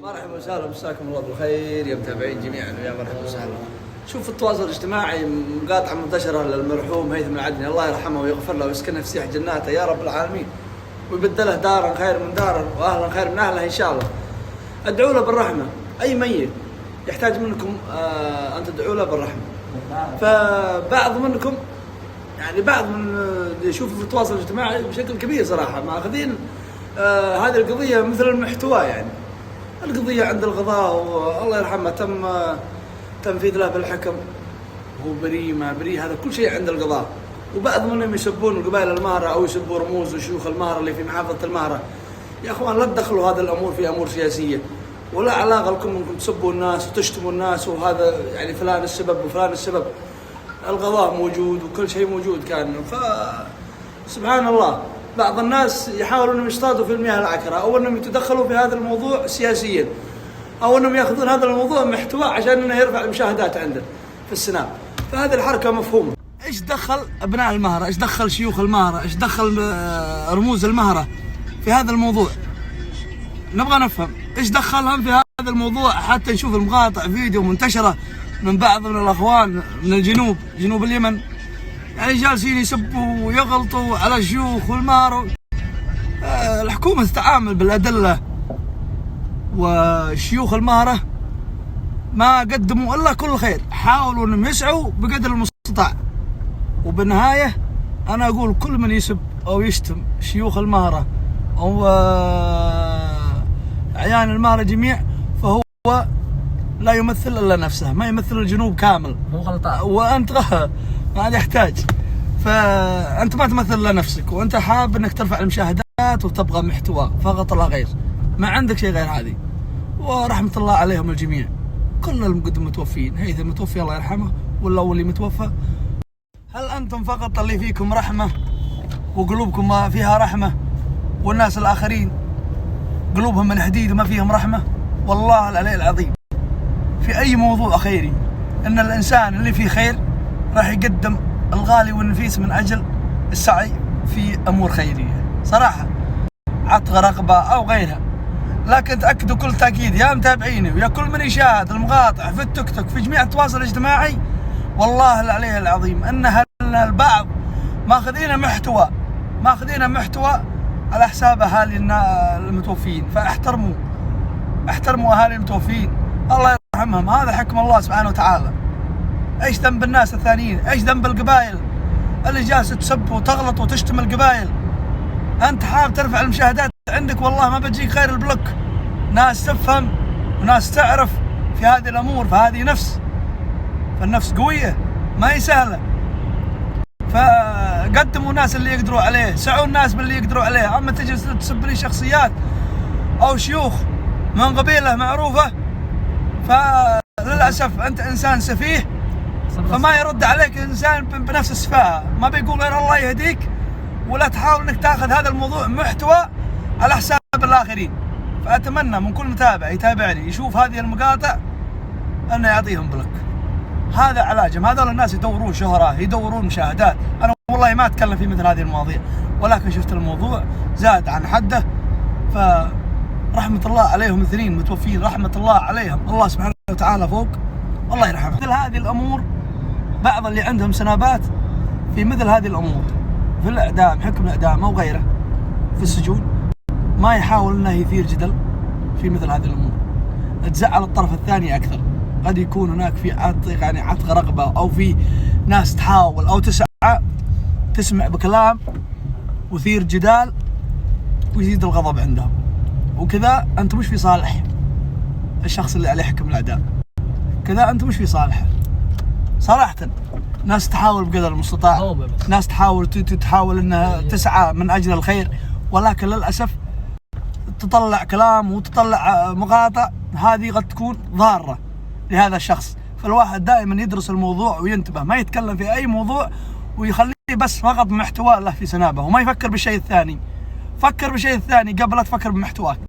مرحبا وسهلا، مساكم الله بالخير يا متابعين جميعا، ويا مرحبا وسهلا. شوف التواصل الاجتماعي مقاطعة منتشرة للمرحوم هيثم العدني، الله يرحمه ويغفر له ويسكنه في سيح جناته يا رب العالمين، ويبدله دارا خير من داره واهلا خير من اهله ان شاء الله. ادعوا له بالرحمة، اي ميت يحتاج منكم ان تدعوا له بالرحمة. فبعض منكم يعني بعض من يشوفوا في التواصل الاجتماعي بشكل كبير صراحة ماخذين هذه القضية مثل المحتوى، يعني القضية عند القضاء والله يرحمه تم تنفيذ له بالحكم، هو بريء ما بريء هذا كل شيء عند القضاء. وبعض منهم يسبون القبائل المهرة أو يسبوا رموز وشيوخ المهرة اللي في محافظة المهرة. يا أخوان لا تدخلوا هذه الأمور في أمور سياسية، ولا علاقة لكم أنكم تسبوا الناس وتشتموا الناس وهذا يعني فلان السبب وفلان السبب. القضاء موجود وكل شيء موجود كان. سبحان الله، بعض الناس يحاولون انهم يصطادوا في المياه العكرة، او انهم يتدخلوا في هذا الموضوع سياسيا، او انهم ياخذون هذا الموضوع محتوى عشان انه يرفع المشاهدات عندنا في السناب. فهذه الحركة مفهومة. ايش دخل ابناء المهرة؟ ايش دخل شيوخ المهرة؟ ايش دخل رموز المهرة في هذا الموضوع؟ نبغى نفهم ايش دخلهم في هذا الموضوع حتى نشوف المقاطع فيديو منتشرة من بعض من الاخوان من جنوب اليمن، يعني جالسين يسبوا ويغلطوا على الشيوخ والمهر. الحكومة تتعامل بالأدلة، وشيوخ المهرة ما قدموا إلا كل خير، حاولوا أنهم يسعوا بقدر المستطاع. وبالنهاية أنا أقول كل من يسب أو يشتم شيوخ المهرة أو أعيان المهرة جميع فهو لا يمثل إلا نفسه، ما يمثل الجنوب كامل. مو غلطان، وأنت ما يحتاج. فأنت ما تمثل إلا نفسك، وأنت حاب أنك ترفع المشاهدات وتبغى محتوى فقط لا غير، ما عندك شيء غير هذه. ورحمة الله عليهم الجميع، كل المقدم متوفين، هيثم متوفي الله يرحمه والأول اللي متوفى. هل أنتم فقط اللي فيكم رحمة وقلوبكم ما فيها رحمة، والناس الآخرين قلوبهم من حديد وما فيهم رحمة؟ والله العلي العظيم في أي موضوع خيري أن الإنسان اللي فيه خير راح يقدم الغالي والنفيس من أجل السعي في أمور خيرية صراحة، عطغ رقبة أو غيرها. لكن تأكدوا كل تأكيد يا متابعيني ويا كل من يشاهد المقاطع في التيك توك في جميع التواصل الاجتماعي، والله العلي العظيم أن البعض ماخذين محتوى على حساب أهالي المتوفين. فاحترموا أهالي المتوفين، الله يرحمهم، هذا حكم الله سبحانه وتعالى. ايش ذنب الناس الثانيين؟ ايش ذنب القبائل اللي جالسه تسب وتغلط وتشتم القبائل؟ انت حاب ترفع المشاهدات عندك، والله ما بتجيك خير البلوك. ناس تفهم وناس تعرف في هذه الامور، فهذه نفس، فالنفس قويه ما هي سهله. فقدموا الناس اللي يقدروا عليه، سعوا الناس باللي يقدروا عليه. اما تجلس تسب لي شخصيات او شيوخ من قبيله معروفه، فللاسف انت انسان سفيه، فما يرد عليك انسان بنفس السفاهه، ما بيقول غير الله يهديك. ولا تحاول انك تاخذ هذا الموضوع محتوى على حساب الاخرين. فاتمنى من كل متابع يتابعني يشوف هذه المقاطع انه يعطيهم بلوك. هذا علاجهم. هذول الناس يدورون شهرة، يدورون مشاهدات. انا والله ما اتكلم في مثل هذه المواضيع، ولكن شفت الموضوع زاد عن حده. فرحمة الله عليهم الاثنين متوفين، رحمة الله عليهم، الله سبحانه وتعالى فوق، الله يرحمه. مثل هذه الامور بعض اللي عندهم سنابات في مثل هذه الامور، في الاعدام، حكم الاعدام او غيره في السجون، ما يحاول انه يثير جدل في مثل هذه الامور، تزعل الطرف الثاني اكثر. قد يكون هناك في عطغ رقبه، او في ناس تحاول او تسعى تسمع بكلام وثير جدال ويزيد الغضب عندهم، وكذا انت مش في صالح الشخص اللي عليه حكم الاعدام، كذا انت مش في صالحه صراحه. ناس تحاول بقدر المستطاع، ناس تحاول انها تسعى من اجل الخير، ولكن للاسف تطلع كلام وتطلع مقاطع هذه قد تكون ضاره لهذا الشخص. فالواحد دائما يدرس الموضوع وينتبه، ما يتكلم في اي موضوع ويخليه بس فقط محتوى له في سنابه، وما يفكر بالشيء الثاني. فكر بالشيء الثاني قبل لا تفكر بمحتواك.